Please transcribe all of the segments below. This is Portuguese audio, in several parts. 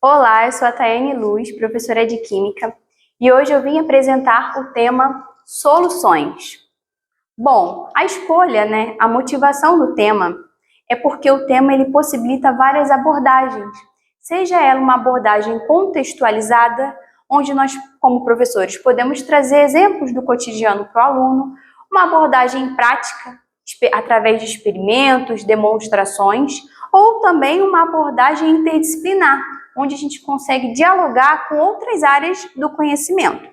Olá, eu sou a Tayane Luz, professora de Química, e hoje eu vim apresentar o tema soluções. Bom, a escolha, a motivação do tema é porque o tema ele possibilita várias abordagens, seja ela uma abordagem contextualizada, onde nós, como professores, podemos trazer exemplos do cotidiano para o aluno, uma abordagem prática, através de experimentos, demonstrações, ou também uma abordagem interdisciplinar, onde a gente consegue dialogar com outras áreas do conhecimento.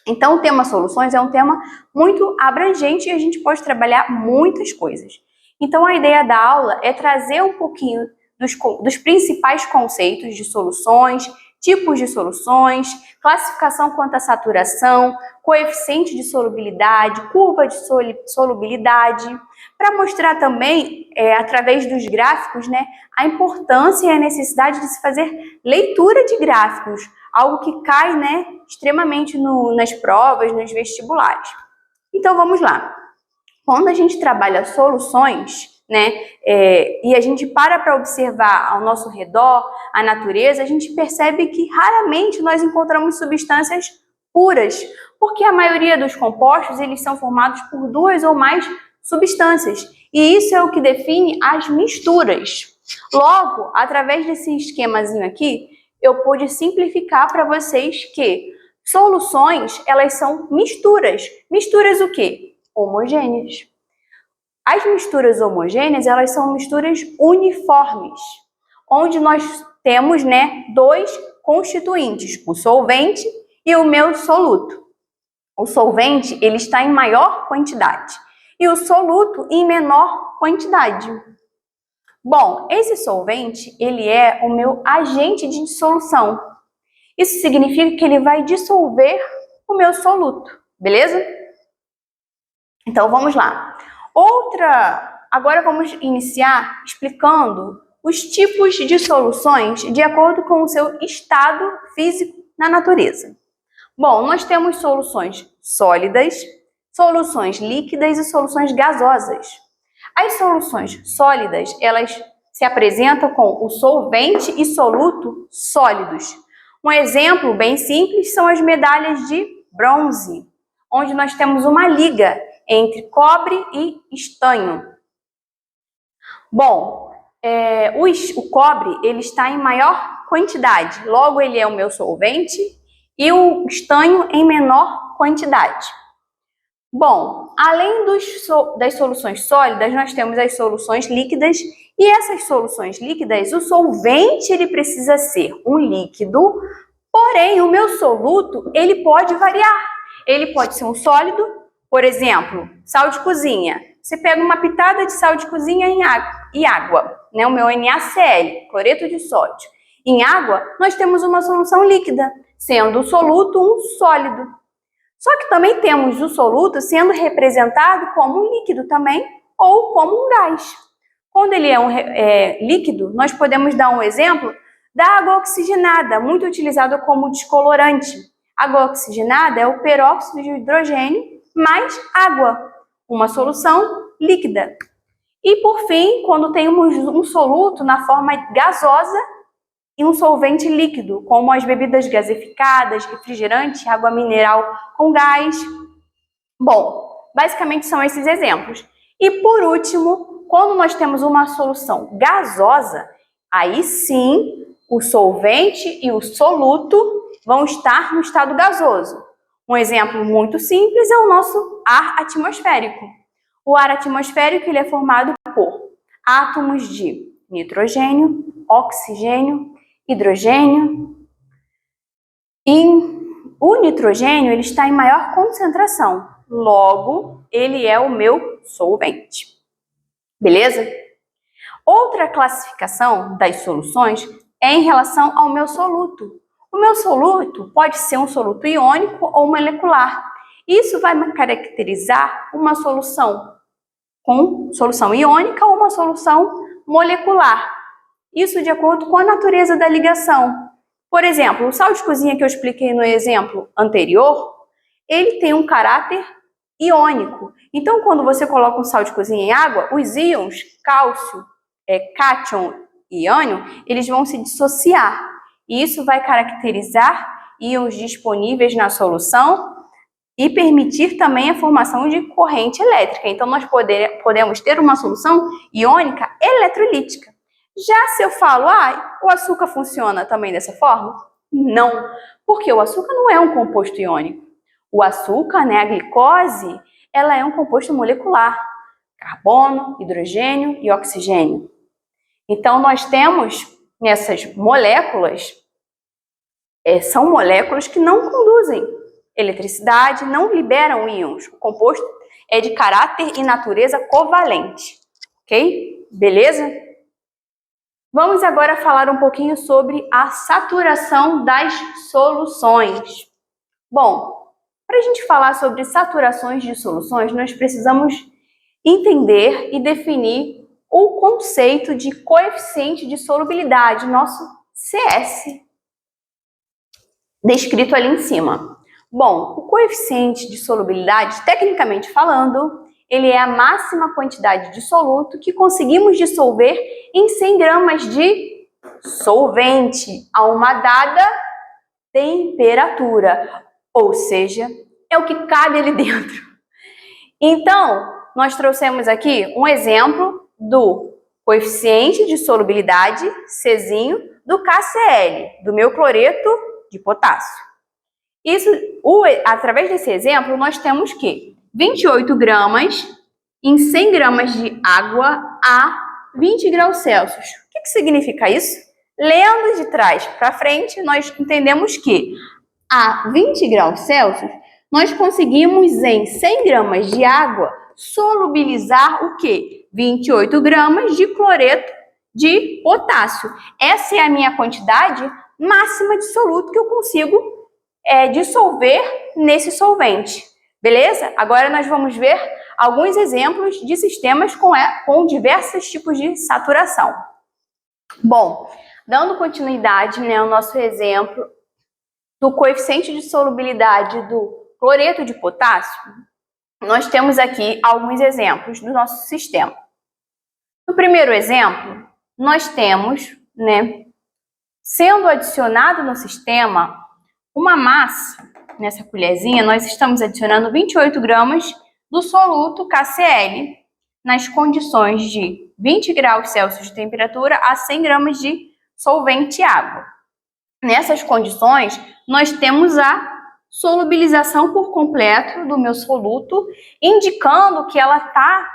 Então, o tema soluções é um tema muito abrangente e a gente pode trabalhar muitas coisas. Então, a ideia da aula é trazer um pouquinho dos principais conceitos de soluções, tipos de soluções, classificação quanto à saturação, coeficiente de solubilidade, curva de solubilidade, para mostrar também, através dos gráficos, a importância e a necessidade de se fazer leitura de gráficos, algo que cai, extremamente nas provas, nos vestibulares. Então, vamos lá. Quando a gente trabalha soluções, e a gente para observar ao nosso redor, a natureza, a gente percebe que raramente nós encontramos substâncias puras, porque a maioria dos compostos eles são formados por duas ou mais substâncias, e isso é o que define as misturas. Logo, através desse esquemazinho aqui, eu pude simplificar para vocês que soluções, elas são misturas. Misturas o quê? Homogêneas. As misturas homogêneas, elas são misturas uniformes, onde nós temos, dois constituintes, o solvente e o meu soluto. O solvente, ele está em maior quantidade e o soluto em menor quantidade. Bom, esse solvente, ele é o meu agente de dissolução. Isso significa que ele vai dissolver o meu soluto, beleza? Então, vamos lá. Agora vamos iniciar explicando os tipos de soluções de acordo com o seu estado físico na natureza. Bom, nós temos soluções sólidas, soluções líquidas e soluções gasosas. As soluções sólidas, elas se apresentam com o solvente e soluto sólidos. Um exemplo bem simples são as medalhas de bronze, onde nós temos uma liga entre cobre e estanho. Bom, o cobre ele está em maior quantidade, logo ele é o meu solvente, e o estanho em menor quantidade. Bom, além das soluções sólidas, nós temos as soluções líquidas, e essas soluções líquidas, o solvente ele precisa ser um líquido, porém o meu soluto ele pode variar. Ele pode ser um sólido, por exemplo, sal de cozinha. Você pega uma pitada de sal de cozinha e água, o meu NaCl, cloreto de sódio. Em água, nós temos uma solução líquida, sendo o soluto um sólido. Só que também temos o soluto sendo representado como um líquido também, ou como um gás. Quando ele é líquido, nós podemos dar um exemplo da água oxigenada, muito utilizada como descolorante. Água oxigenada é o peróxido de hidrogênio mais água, uma solução líquida. E por fim, quando temos um soluto na forma gasosa e um solvente líquido, como as bebidas gasificadas, refrigerante, água mineral com gás. Bom, basicamente são esses exemplos. E por último, quando nós temos uma solução gasosa, aí sim o solvente e o soluto vão estar no estado gasoso. Um exemplo muito simples é o nosso ar atmosférico. O ar atmosférico ele é formado por átomos de nitrogênio, oxigênio, hidrogênio, e o nitrogênio ele está em maior concentração, logo ele é o meu solvente, beleza? Outra classificação das soluções é em relação ao meu soluto. O meu soluto pode ser um soluto iônico ou molecular. Isso vai caracterizar uma solução com solução iônica ou uma solução molecular. Isso de acordo com a natureza da ligação. Por exemplo, o sal de cozinha que eu expliquei no exemplo anterior, ele tem um caráter iônico. Então, quando você coloca um sal de cozinha em água, os íons cálcio, cátion e ânion, eles vão se dissociar. e isso vai caracterizar íons disponíveis na solução e permitir também a formação de corrente elétrica. Então, nós podemos ter uma solução iônica eletrolítica. Já se eu falo, o açúcar funciona também dessa forma? Não, porque o açúcar não é um composto iônico. O açúcar, né, a glicose, ela é um composto molecular, carbono, hidrogênio e oxigênio. Então, nós temos nessas moléculas, são moléculas que não conduzem eletricidade, não liberam íons. O composto é de caráter e natureza covalente, ok? Beleza? Vamos agora falar um pouquinho sobre a saturação das soluções. Bom, para a gente falar sobre saturações de soluções, nós precisamos entender e definir o conceito de coeficiente de solubilidade, nosso CS, descrito ali em cima. Bom, o coeficiente de solubilidade, tecnicamente falando, ele é a máxima quantidade de soluto que conseguimos dissolver em 100 gramas de solvente a uma dada temperatura, ou seja, é o que cabe ali dentro. Então, nós trouxemos aqui um exemplo do coeficiente de solubilidade, Czinho, do KCl, do meu cloreto de potássio. Através desse exemplo, nós temos que 28 gramas em 100 gramas de água a 20 graus Celsius. O que significa isso? Lendo de trás para frente, nós entendemos que a 20 graus Celsius, nós conseguimos em 100 gramas de água solubilizar o quê? 28 gramas de cloreto de potássio. Essa é a minha quantidade máxima de soluto que eu consigo dissolver nesse solvente. Beleza? Agora nós vamos ver alguns exemplos de sistemas com diversos tipos de saturação. Bom, dando continuidade, né, ao nosso exemplo do coeficiente de solubilidade do cloreto de potássio, nós temos aqui alguns exemplos do nosso sistema. No primeiro exemplo, nós temos, né, sendo adicionado no sistema uma massa, nessa colherzinha, nós estamos adicionando 28 gramas do soluto KCl nas condições de 20 graus Celsius de temperatura a 100 gramas de solvente água. Nessas condições, nós temos a solubilização por completo do meu soluto, indicando que ela está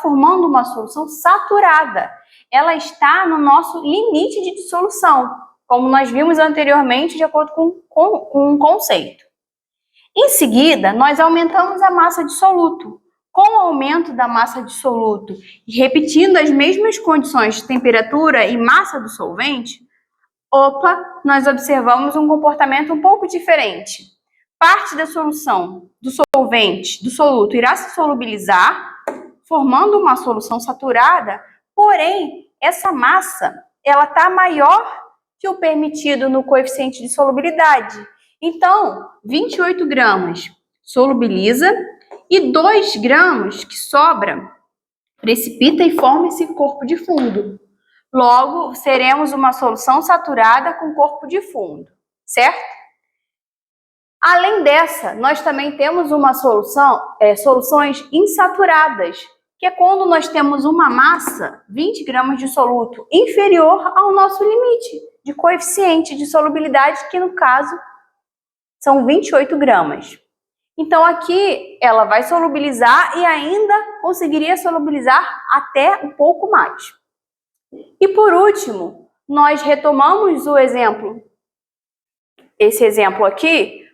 formando uma solução saturada. Ela está no nosso limite de dissolução, como nós vimos anteriormente, de acordo com um conceito. Em seguida, nós aumentamos a massa de soluto. Com o aumento da massa de soluto e repetindo as mesmas condições de temperatura e massa do solvente, nós observamos um comportamento um pouco diferente. Parte da solução do solvente, do soluto, irá se solubilizar, formando uma solução saturada, porém, essa massa ela está maior que o permitido no coeficiente de solubilidade. Então, 28 gramas solubiliza e 2 gramas que sobra precipita e forma esse corpo de fundo. Logo, seremos uma solução saturada com corpo de fundo, certo? Além dessa, nós também temos uma soluções insaturadas, que é quando nós temos uma massa, 20 gramas de soluto, inferior ao nosso limite de coeficiente de solubilidade, que no caso são 28 gramas. Então aqui ela vai solubilizar e ainda conseguiria solubilizar até um pouco mais. E por último, nós retomamos esse exemplo aqui,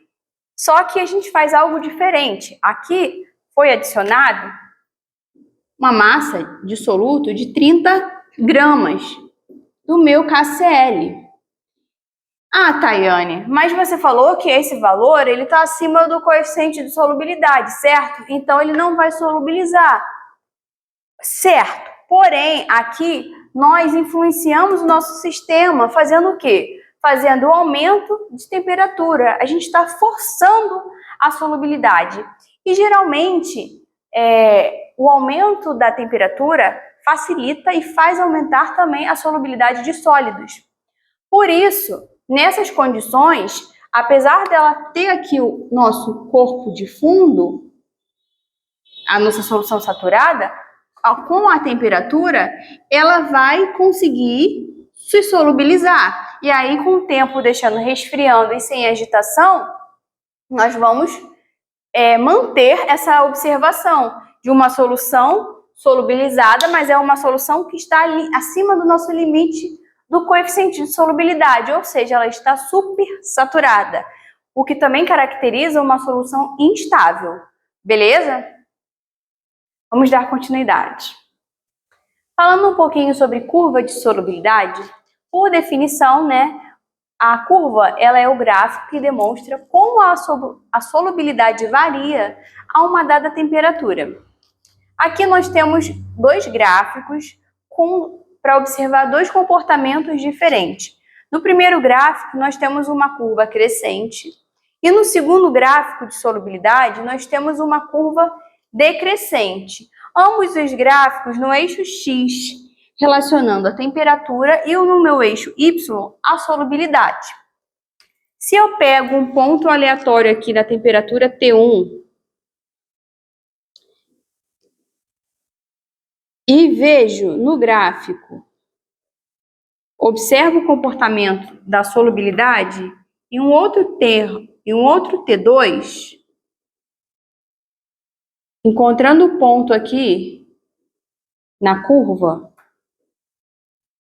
só que a gente faz algo diferente. Aqui foi adicionado uma massa de soluto de 30 gramas do meu KCl. Tayane, mas você falou que esse valor ele está acima do coeficiente de solubilidade, certo? Então ele não vai solubilizar. Certo. Porém, aqui nós influenciamos o nosso sistema fazendo o quê? Fazendo o aumento de temperatura. A gente está forçando a solubilidade. E geralmente o aumento da temperatura facilita e faz aumentar também a solubilidade de sólidos. Por isso, nessas condições, apesar dela ter aqui o nosso corpo de fundo, a nossa solução saturada, com a temperatura, ela vai conseguir se solubilizar. E aí, com o tempo deixando resfriando e sem agitação, nós vamos manter essa observação de uma solução solubilizada, mas é uma solução que está ali acima do nosso limite do coeficiente de solubilidade, ou seja, ela está supersaturada, o que também caracteriza uma solução instável. Beleza? Vamos dar continuidade. Falando um pouquinho sobre curva de solubilidade, por definição, a curva ela é o gráfico que demonstra como a solubilidade varia a uma dada temperatura. Aqui nós temos dois gráficos para observar dois comportamentos diferentes. No primeiro gráfico, nós temos uma curva crescente e no segundo gráfico de solubilidade, nós temos uma curva decrescente. Ambos os gráficos no eixo X, relacionando a temperatura, e no meu eixo Y, a solubilidade. Se eu pego um ponto aleatório aqui da temperatura T1 e vejo no gráfico, observo o comportamento da solubilidade em um outro T2, encontrando o ponto aqui na curva,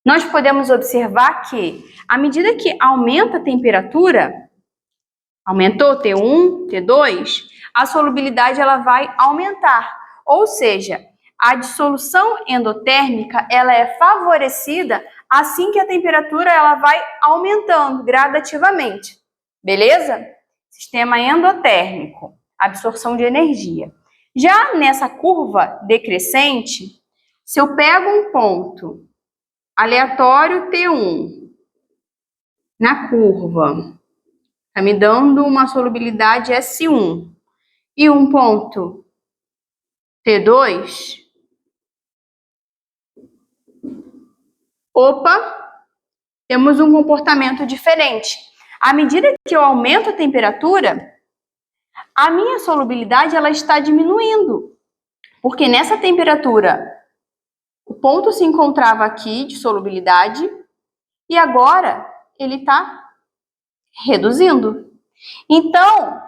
nós podemos observar que, à medida que aumenta a temperatura, aumentou T1, T2, a solubilidade ela vai aumentar. Ou seja, a dissolução endotérmica ela é favorecida assim que a temperatura ela vai aumentando gradativamente. Beleza? Sistema endotérmico, absorção de energia. Já nessa curva decrescente, se eu pego um ponto aleatório T1 na curva, está me dando uma solubilidade S1 e um ponto T2, temos um comportamento diferente. À medida que eu aumento a temperatura, a minha solubilidade ela está diminuindo, porque nessa temperatura o ponto se encontrava aqui de solubilidade e agora ele está reduzindo. Então,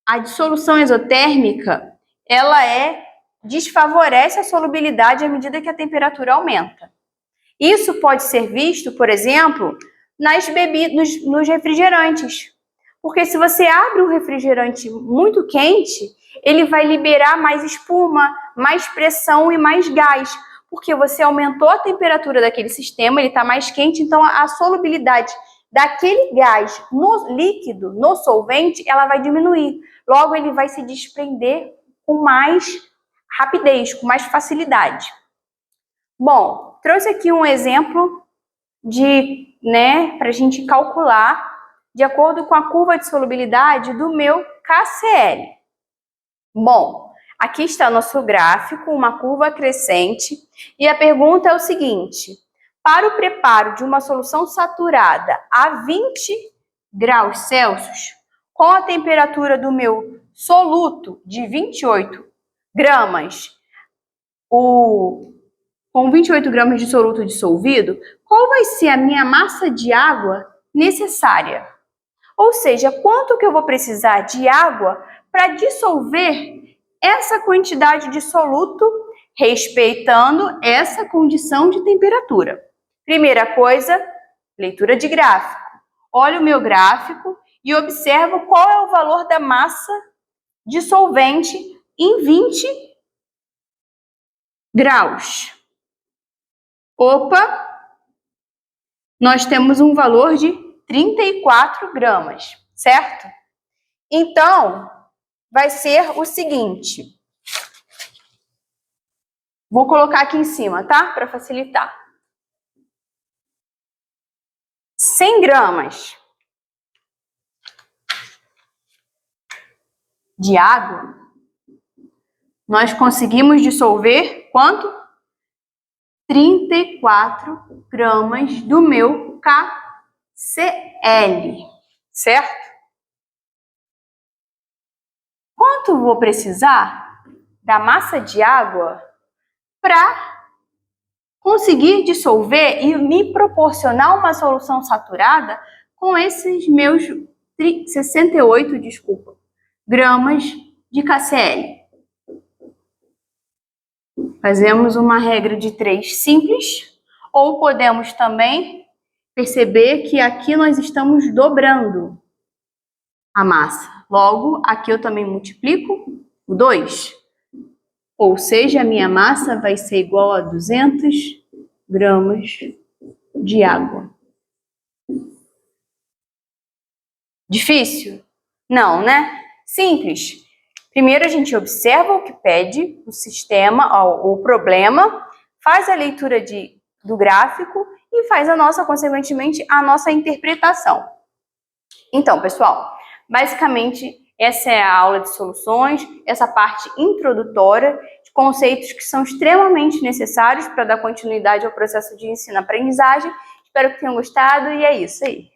a dissolução exotérmica ela desfavorece a solubilidade à medida que a temperatura aumenta. Isso pode ser visto, por exemplo, nos refrigerantes. Porque se você abre um refrigerante muito quente, ele vai liberar mais espuma, mais pressão e mais gás. Porque você aumentou a temperatura daquele sistema, ele está mais quente, então a solubilidade daquele gás no líquido, no solvente, ela vai diminuir. Logo, ele vai se desprender com mais rapidez, com mais facilidade. Bom, trouxe aqui um exemplo para a gente calcular de acordo com a curva de solubilidade do meu KCl. Bom, aqui está nosso gráfico, uma curva crescente, e a pergunta é o seguinte: para o preparo de uma solução saturada a 20 graus Celsius, com a temperatura do meu soluto de 28 gramas, com 28 gramas de soluto dissolvido, qual vai ser a minha massa de água necessária? Ou seja, quanto que eu vou precisar de água para dissolver essa quantidade de soluto, respeitando essa condição de temperatura. Primeira coisa, leitura de gráfico. Olho o meu gráfico e observo qual é o valor da massa dissolvente em 20 graus. Nós temos um valor de 34 gramas, certo? Então, vai ser o seguinte. Vou colocar aqui em cima, tá? Para facilitar. 100 gramas de água, nós conseguimos dissolver quanto? 34 gramas do meu Cl, certo? Quanto vou precisar da massa de água para conseguir dissolver e me proporcionar uma solução saturada com esses meus 68, gramas de KCl? Fazemos uma regra de 3 simples, ou podemos também perceber que aqui nós estamos dobrando a massa. Logo, aqui eu também multiplico o 2. Ou seja, a minha massa vai ser igual a 200 gramas de água. Difícil? Não, né? Simples. Primeiro a gente observa o que pede o sistema, o problema, faz a leitura do gráfico e faz consequentemente, a nossa interpretação. Então, pessoal, basicamente essa é a aula de soluções, essa parte introdutória de conceitos que são extremamente necessários para dar continuidade ao processo de ensino-aprendizagem. Espero que tenham gostado e é isso aí.